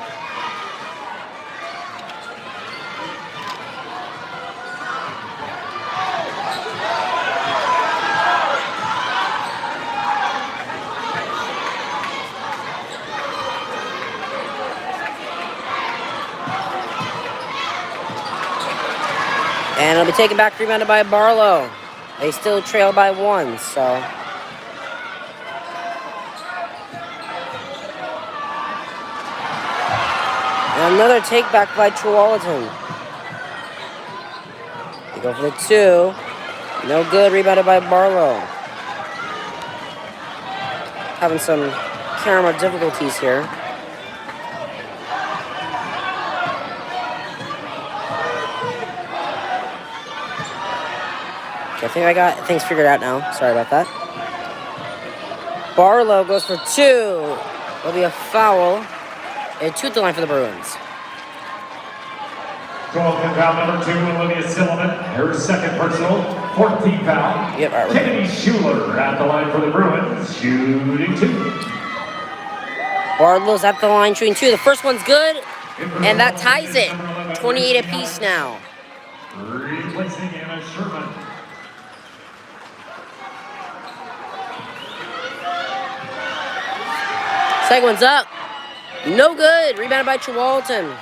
Speaker 2: And it'll be taken back, rebounded by Barlow. They still trail by 1, so. And another take back by Tualatin. They go for the 2. No good, rebounded by Barlow. Having some camera difficulties here. I think I got things figured out now. Sorry about that. Barlow goes for 2. It'll be a foul. And 2 at the line for the Bruins.
Speaker 1: 12th foul, number 2, Olivia Silliman. Her second personal, 14th foul.
Speaker 2: Yep, all right.
Speaker 1: Kennedy Schuler at the line for the Bruins, shooting 2.
Speaker 2: Barlow's at the line shooting 2. The first one's good, and that ties it. 28 apiece now.
Speaker 1: Replacing Anna Sherman.
Speaker 2: Second one's up. No good. Rebounded by Tualatin.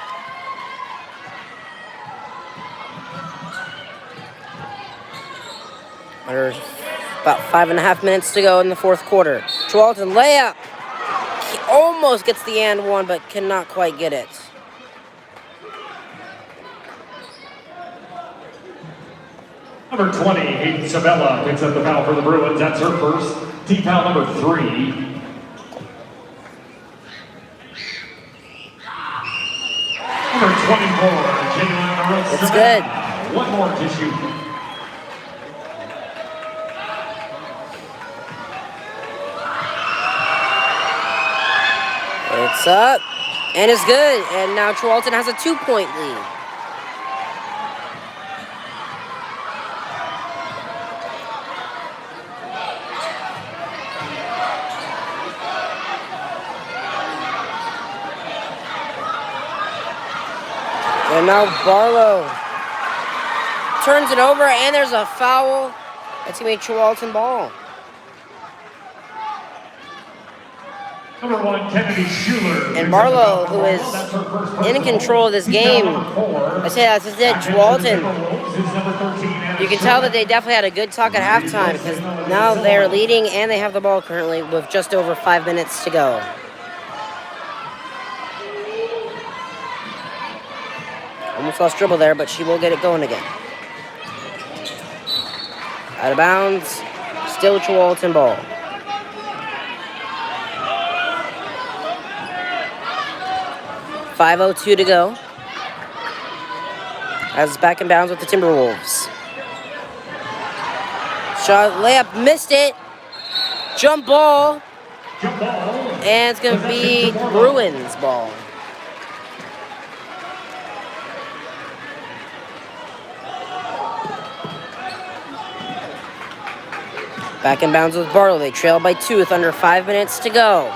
Speaker 2: There's about 5.5 minutes to go in the fourth quarter. Tualatin layup. He almost gets the and 1, but cannot quite get it.
Speaker 1: Number 20, Hayden Sabella picks up the foul for the Bruins. That's her first. Team foul number 3. Number 24, Jalen.
Speaker 2: It's good.
Speaker 1: 1 more to shoot.
Speaker 2: It's up, and it's good. And now Tualatin has a 2-point lead. And now Barlow turns it over, and there's a foul. That's going to be a Tualatin ball.
Speaker 1: Number 1, Kennedy Schuler.
Speaker 2: And Barlow, who is in control of this game, I say that's it, Tualatin. You can tell that they definitely had a good talk at halftime because now they're leading and they have the ball currently with just over 5 minutes to go. Almost lost dribble there, but she will get it going again. Out of bounds, still Tualatin ball. .502 to go. As it's back in bounds with the Timberwolves. Shot, layup, missed it. Jump ball. And it's going to be Bruins ball. Back in bounds with Barlow. They trail by 2 with under 5 minutes to go.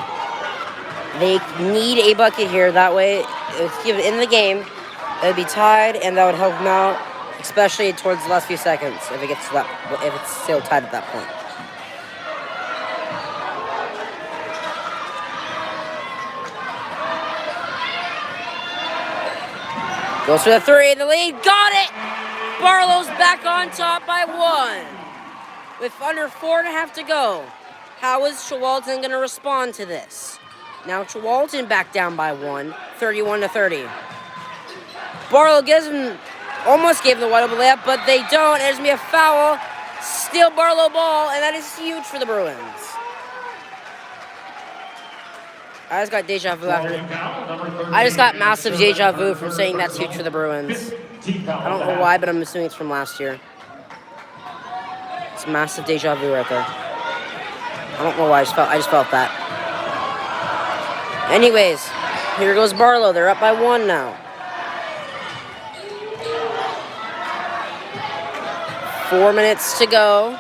Speaker 2: They need a bucket here. That way, if given in the game, it would be tied, and that would help them out, especially towards the last few seconds. If it gets to that, if it's still tied at that point. Goes for the 3 in the lead. Got it. Barlow's back on top by 1. with under 4.5 to go. How is Tualatin going to respond to this? Now Tualatin back down by 1, 31-30. Barlow almost gave the wide open layup, but they don't. There's going to be a foul. Still Barlow ball, and that is huge for the Bruins. I just got deja vu after. I just got massive deja vu from saying that's huge for the Bruins. I don't know why, but I'm assuming it's from last year. It's massive deja vu right there. I don't know why, I just felt that. Anyways, here goes Barlow. They're up by 1 now. 4 minutes to go,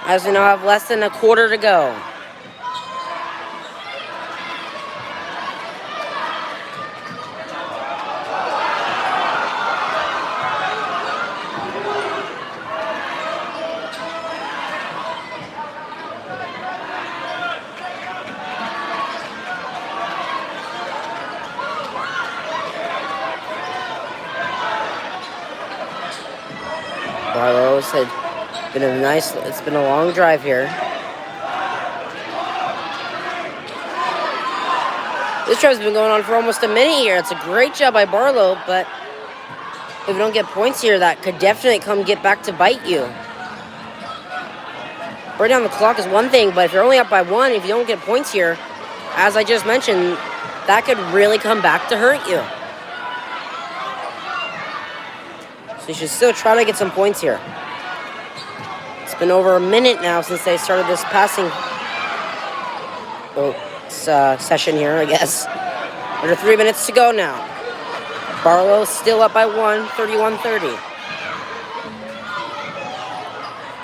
Speaker 2: as we now have less than a quarter to go. Barlow said it's been a long drive here. This drive's been going on for almost a minute here. It's a great job by Barlow, but if we don't get points here, that could definitely get back to bite you. Burn down the clock is one thing, but if you're only up by 1, if you don't get points here, as I just mentioned, that could really come back to hurt you. So you should still try to get some points here. It's been over a minute now since they started this passing session here, I guess. Under 3 minutes to go now. Barlow still up by 1, 31-30.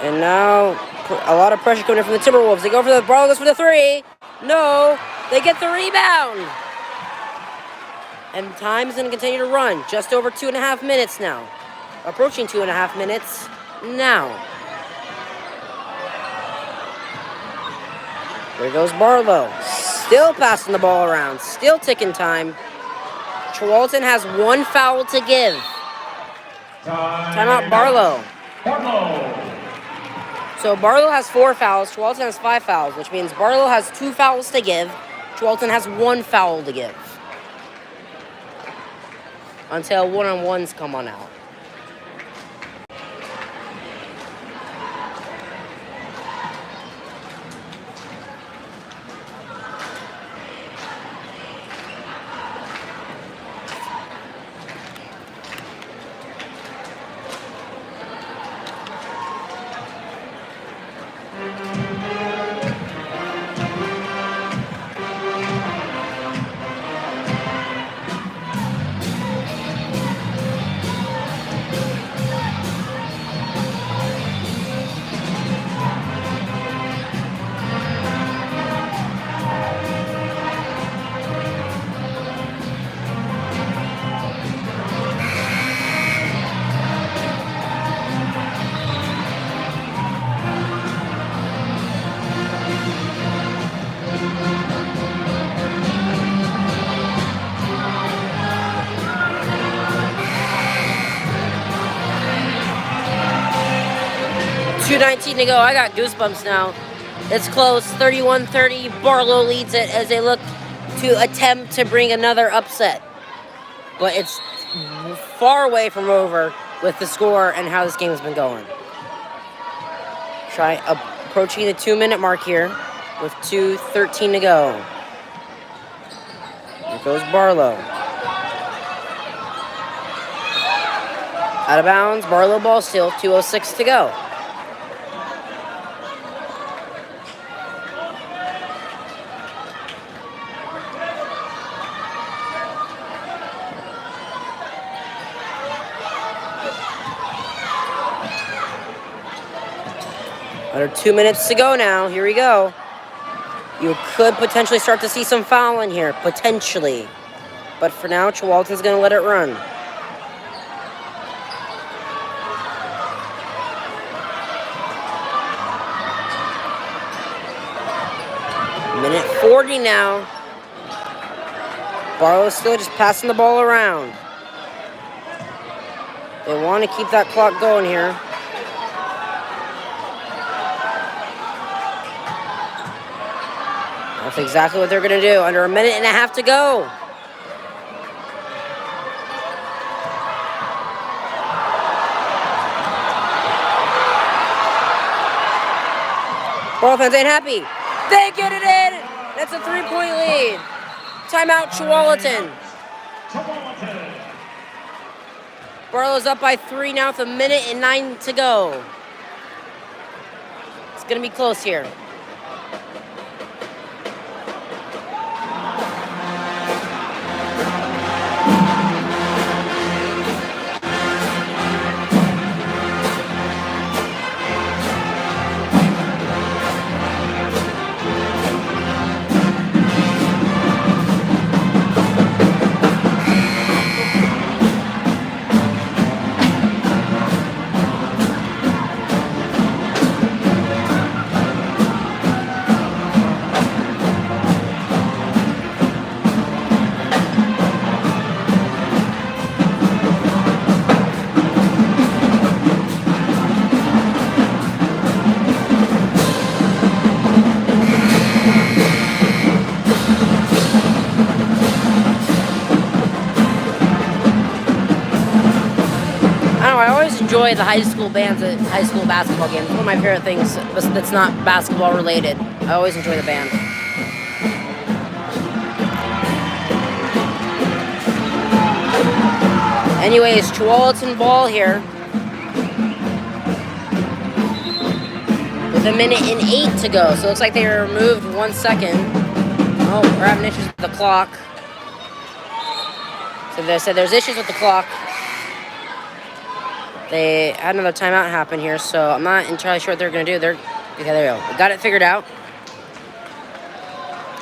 Speaker 2: And now a lot of pressure coming in from the Timberwolves. They go for the Barlow goes for the 3. No, they get the rebound. And time's going to continue to run. Just over 2.5 minutes now. Approaching 2.5 minutes now. There goes Barlow. Still passing the ball around. Still ticking time. Tualatin has 1 foul to give. Timeout Barlow. So Barlow has 4 fouls. Tualatin has 5 fouls, which means Barlow has 2 fouls to give. Tualatin has 1 foul to give. Until one-on-ones come on out. .2:19 to go. I got goosebumps now. It's close. 31-30. Barlow leads it as they look to attempt to bring another upset. But it's far away from over with the score and how this game has been going. Approaching the 2-minute mark here with 2:13 to go. Here goes Barlow. Out of bounds. Barlow ball still. 2:06 to go. Under 2 minutes to go now. Here we go. You could potentially start to see some fouling here. Potentially. But for now, Tualatin's going to let it run. Minute 40 now. Barlow's still just passing the ball around. They want to keep that clock going here. That's exactly what they're going to do. Under a minute and a half to go. Barlow fans ain't happy. They get it in. That's a 3-point lead. Timeout, Tualatin. Barlow's up by 3 now with a minute and 9 to go. It's going to be close here. Enjoy the high school bands at high school basketball games. One of my favorite things that's not basketball related. I always enjoy the band. Anyways, Tualatin ball here. With a minute and 8 to go. So it looks like they removed 1 second. Oh, we're having issues with the clock. So they said there's issues with the clock. They had another timeout happen here, so I'm not entirely sure what they're going to do. Okay, there we go. We got it figured out.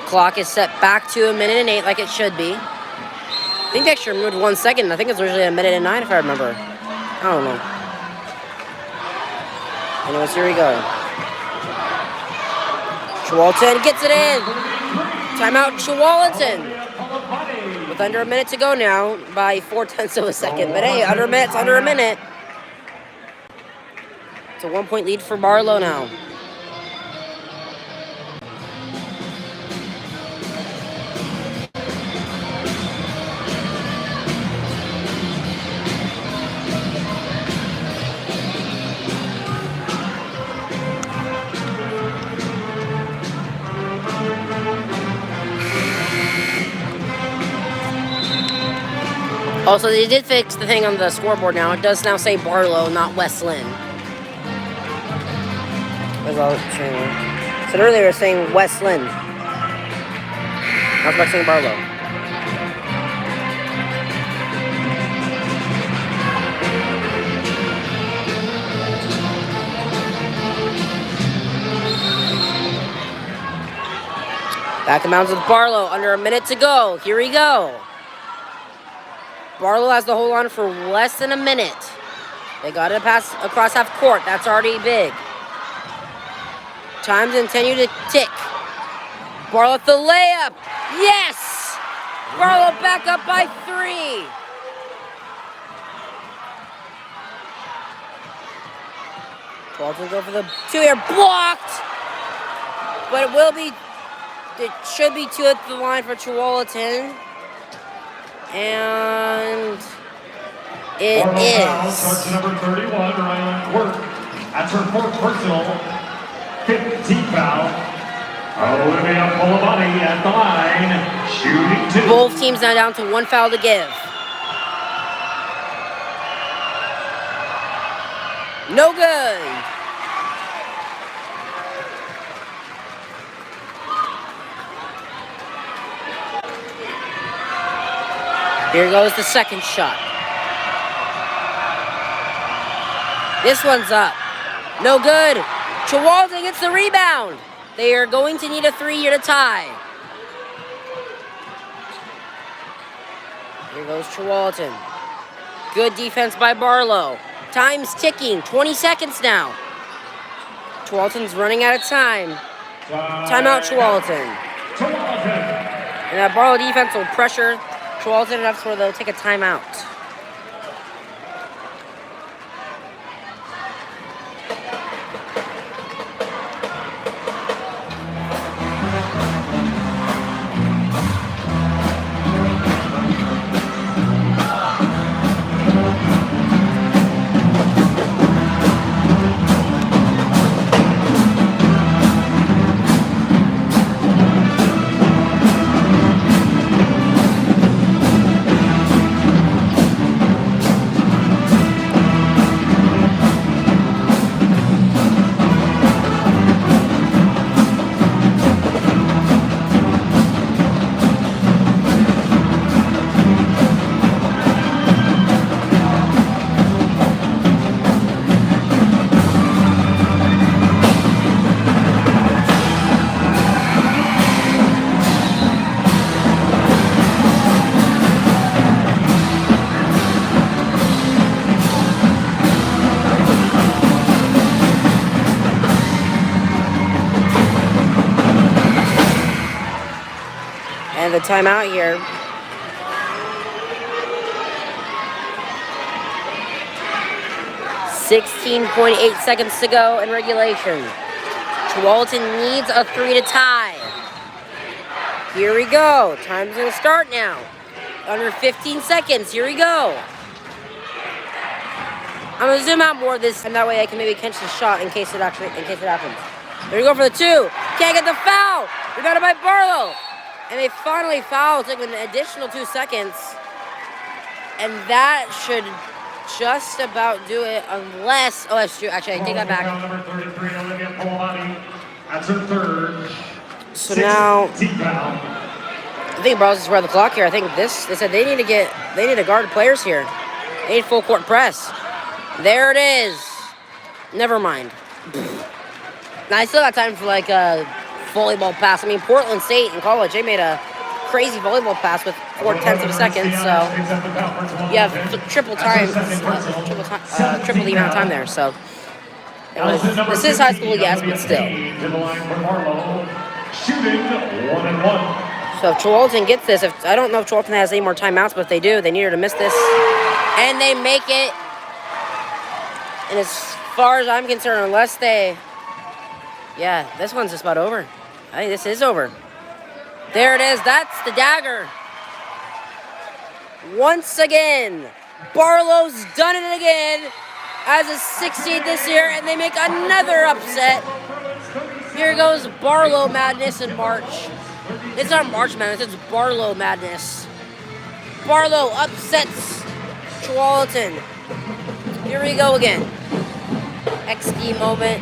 Speaker 2: Clock is set back to a minute and 8 like it should be. I think they actually removed 1 second. I think it's originally a minute and 9 if I remember. I don't know. Anyways, here we go. Tualatin gets it in. Timeout, Tualatin. With under a minute to go now by 0.4 of a second. But hey, under a minute's under a minute. It's a 1-point lead for Barlow now. Also, they did fix the thing on the scoreboard now. It does now say Barlow, not West Lynn. As I was saying. So earlier it was saying West Lynn. I was about to say Barlow. Back in bounds with Barlow. Under a minute to go. Here we go. Barlow has to hold on for less than a minute. They got to pass across half court. That's already big. Times continue to tick. Barlow at the layup. Yes! Barlow back up by 3. Tualatin go for the 2 here. Blocked! But it should be 2 at the line for Tualatin. And it is.
Speaker 1: Starts at number 31, Ryan Quirk. That's her 4th personal. 15th foul. Olivia Polavani at the line, shooting 2.
Speaker 2: Both teams now down to 1 foul to give. No good. Here goes the second shot. This one's up. No good. Tualatin gets the rebound. They are going to need a 3 here to tie. Here goes Tualatin. Good defense by Barlow. Time's ticking. 20 seconds now. Tualatin's running out of time. Timeout, Tualatin. And that Barlow defense will pressure Tualatin enough where they'll take a timeout. And the timeout here. 16.8 seconds to go in regulation. Tualatin needs a 3 to tie. Here we go. Time's gonna start now. Under 15 seconds. Here we go. I'm gonna zoom out more of this, and that way I can maybe catch the shot in case it happens. There we go for the 2. Can't get the foul. Rebounded by Barlow. And they finally foul, taking an additional 2 seconds. And that should just about do it, unless, oh, that's true. Actually, I take that back.
Speaker 1: Number 33, Olivia Polamati. That's her third.
Speaker 2: So now,
Speaker 1: Team foul.
Speaker 2: I think Barlow's just around the clock here. I think they said they need to guard players here. They need full court press. There it is. Never mind. Now, I still got time for like a volleyball pass. I mean, Portland State in college, they made a crazy volleyball pass with 4/10 of a second. So you have triple the amount of time there. So this is high school, yes, but still.
Speaker 1: Shooting 1-1.
Speaker 2: So if Tualatin gets this, I don't know if Tualatin has any more timeouts, but if they do, they need her to miss this. And they make it. And as far as I'm concerned, unless they... Yeah, this one's just about over. I think this is over. There it is. That's the dagger. Once again, Barlow's done it again as a 6 seed this year, and they make another upset. Here goes Barlow madness in March. It's not March Madness, it's Barlow Madness. Barlow upsets Tualatin. Here we go again. XD moment.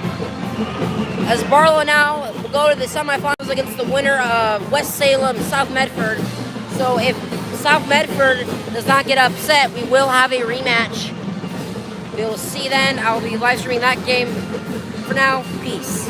Speaker 2: As Barlow now will go to the semifinals against the winner of West Salem, South Medford. So if South Medford does not get upset, we will have a rematch. We will see then. I will be live streaming that game. For now, peace.